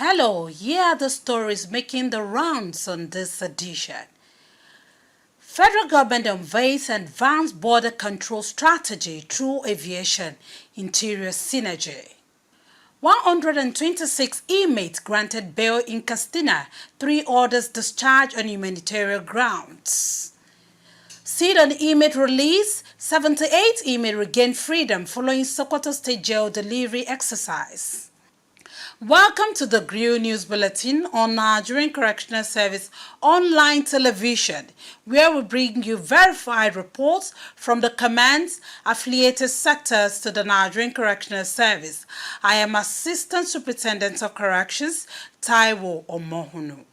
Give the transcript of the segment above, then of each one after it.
Hello, here are the stories making the rounds on this edition. Federal government unveils advanced border control strategy through aviation, interior synergy. 126 inmates granted bail in Katsina, 3 others discharged on humanitarian grounds. Seed on inmate release, 78 inmates regained freedom following Sokoto State Jail delivery exercise. Welcome to the Grill News Bulletin on Nigerian Correctional Service online television, where we bring you verified reports from the command's affiliated sectors to the Nigerian Correctional Service. I am Assistant Superintendent of Corrections, Taiwo Omohunu.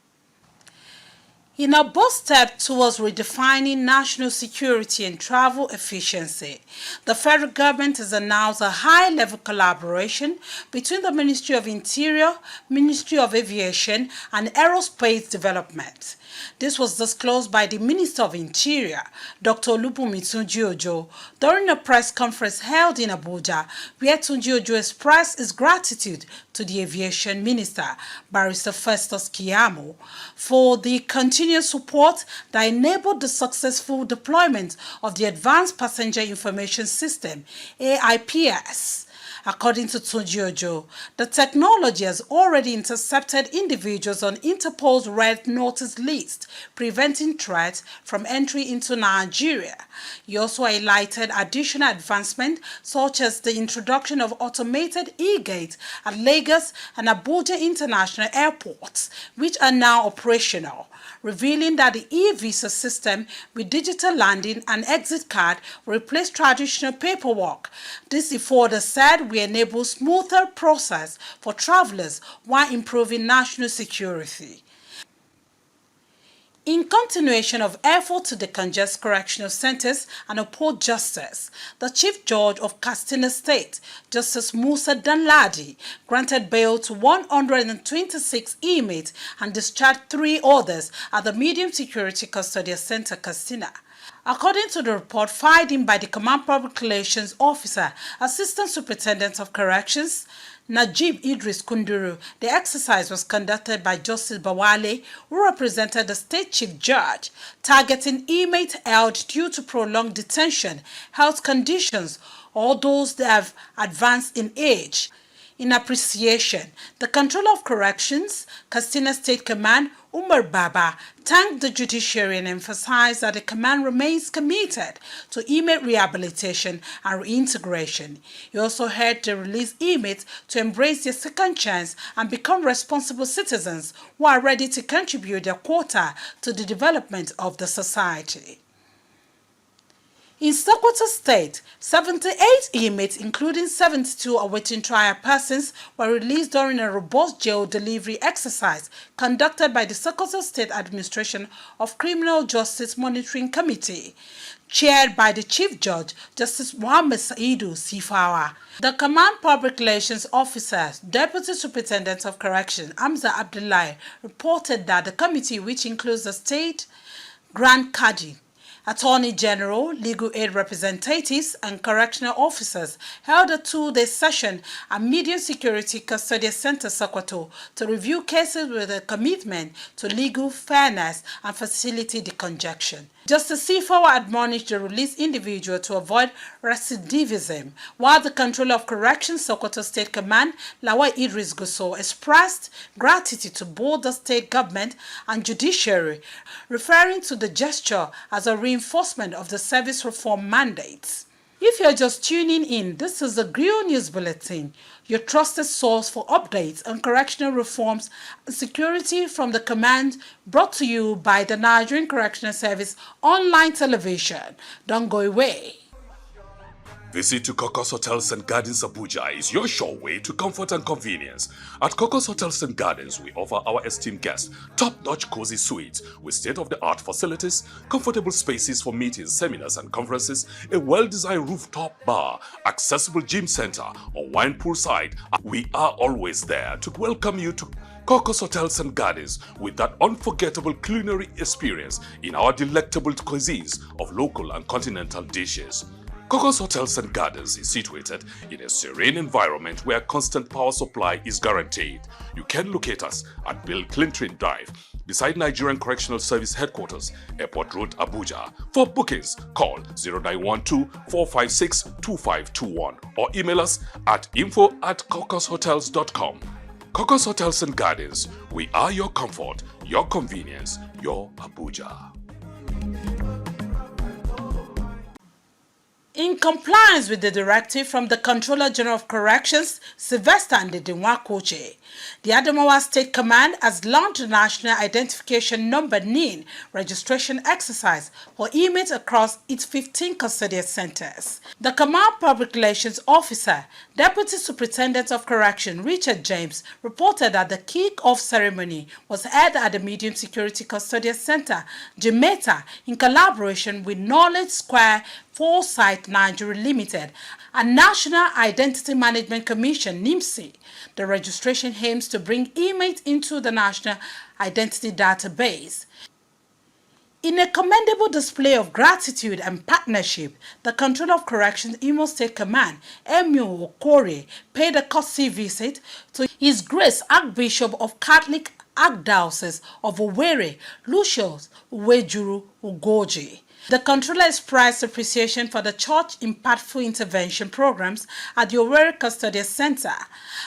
In a bold step towards redefining national security and travel efficiency, the federal government has announced a high-level collaboration between the Ministry of Interior, Ministry of Aviation, and Aerospace Development. This was disclosed by the Minister of Interior, Dr. Olubunmi Tunji-Ojo, during a press conference held in Abuja, where Tunji-Ojo expressed his gratitude to the Aviation Minister, Barrister Festus Keyamo, for the continuous support that enabled the successful deployment of the Advanced Passenger Information System, AIPS. According to Tunji-Ojo, the technology has already intercepted individuals on Interpol's Red Notice list, preventing threats from entry into Nigeria. He also highlighted additional advancements such as the introduction of automated e-gates at Lagos and Abuja International Airports, which are now operational, revealing that the e-visa system with digital landing and exit card will replace traditional paperwork. This, he further said, will enable smoother process for travelers while improving national security. In continuation of efforts to decongest correctional centers and uphold justice, the Chief Judge of Katsina State, Justice Musa Danladi, granted bail to 126 inmates and discharged 3 others at the Medium Security Custodial Center, Katsina. According to the report filed in by the Command Public Relations Officer, Assistant Superintendent of Corrections, Najib Idris Kunduru, the exercise was conducted by Justice Bawale, who represented the State Chief Judge, targeting inmates held due to prolonged detention, health conditions, or those that have advanced in age. In appreciation, the Controller of Corrections, Katsina State Command, Umar Baba, thanked the judiciary and emphasized that the command remains committed to inmate rehabilitation and reintegration. He also urged the released inmates to embrace their second chance and become responsible citizens who are ready to contribute their quota to the development of the society. In Sokoto State, 78 inmates, including 72 awaiting trial persons, were released during a robust jail delivery exercise conducted by the Sokoto State Administration of Criminal Justice Monitoring Committee, chaired by the Chief Judge, Justice Muhammad Saidu Sifawa. The Command Public Relations Officer, Deputy Superintendent of Correction, Hamza Abdullahi, reported that the committee, which includes the State Grand Kadi, Attorney General, legal aid representatives, and correctional officers held a 2-day session at Medium Security Custodial Center, Sokoto, to review cases with a commitment to legal fairness and facility decongestion. Justice Sifawa admonished the released individual to avoid recidivism, while the Controller of Corrections, Sokoto State Command, Lawal Idris Gusso, expressed gratitude to both the state government and judiciary, referring to the gesture as a reinforcement of the service reform mandates. If you're just tuning in, this is the Grill News Bulletin, your trusted source for updates on correctional reforms and security from the command, brought to you by the Nigerian Correctional Service online television. Don't go away. Visit to Cocos Hotels and Gardens Abuja is your sure way to comfort and convenience. At Cocos Hotels and Gardens, we offer our esteemed guests top-notch cozy suites with state-of-the-art facilities, comfortable spaces for meetings, seminars and conferences, a well-designed rooftop bar, accessible gym center or wine poolside. We are always there to welcome you to Cocos Hotels and Gardens with that unforgettable culinary experience in our delectable cuisines of local and continental dishes. Cocos Hotels and Gardens is situated in a serene environment where constant power supply is guaranteed. You can locate us at Bill Clinton Drive, beside Nigerian Correctional Service Headquarters, Airport Road, Abuja. For bookings, call 0912-456-2521 or email us at info@cocoshotels.com. Cocos Hotels and Gardens, we are your comfort, your convenience, your Abuja. In compliance with the directive from the Controller General of Corrections, Sylvester Ndedinwakoche, the Adamawa State Command has launched the National Identification Number (NIN) registration exercise for inmates across its 15 custodial centers. The Command Public Relations Officer, Deputy Superintendent of Correction Richard James, reported that the kick-off ceremony was held at the Medium Security Custodial Center, Jamaica, in collaboration with Knowledge Square Foresight Nigeria Limited and National Identity Management Commission (NIMC). The registration aims to bring inmates into the National Identity Database. In a commendable display of gratitude and partnership, the Controller of Corrections Imo State Command, Emio Okore, paid a courtesy visit to His Grace Archbishop of Catholic Archdiocese of Owerri, Lucius Uwejuru Ugoji. The Controller expressed appreciation for the church's impactful intervention programs at the Owerri Custodial Center.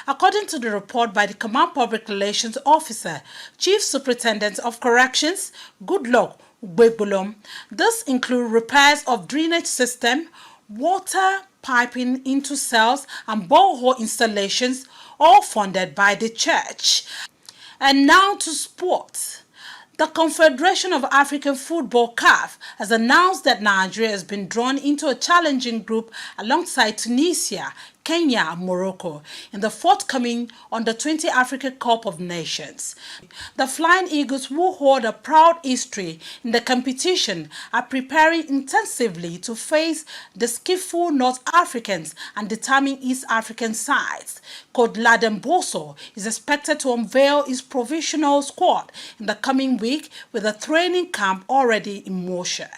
According to the report by the Command Public Relations Officer, Chief Superintendent of Corrections, Goodluck Ugbegbolom, this includes repairs of drainage system, water piping into cells, and borehole installations, all funded by the church. And now to sports. The Confederation of African Football (CAF) has announced that Nigeria has been drawn into a challenging group alongside Tunisia, Kenya and Morocco in the forthcoming Under-20 Africa Cup of Nations. The Flying Eagles, who hold a proud history in the competition, are preparing intensively to face the skillful North Africans and determined East African sides. Coach Laden Bosso is expected to unveil his provisional squad in the coming week with a training camp already in motion.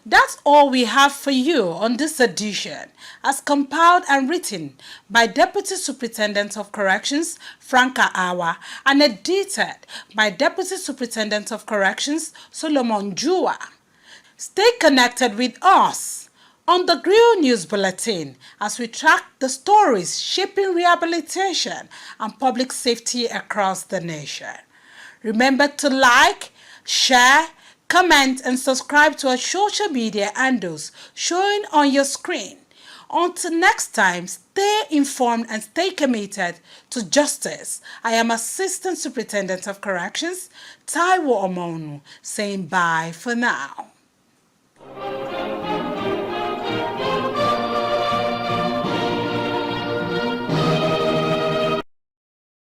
That's all we have for you on this edition, as compiled and written by Deputy Superintendent of Corrections Franka Awa and edited by Deputy Superintendent of Corrections Solomon Jua. Stay connected with us on the Grill News Bulletin as we track the stories shaping rehabilitation and public safety across the nation. Remember to like, share, comment and subscribe to our social media handles showing on your screen. Until next time, stay informed and stay committed to justice. I am Assistant Superintendent of Corrections, Taiwo Omonu, saying bye for now.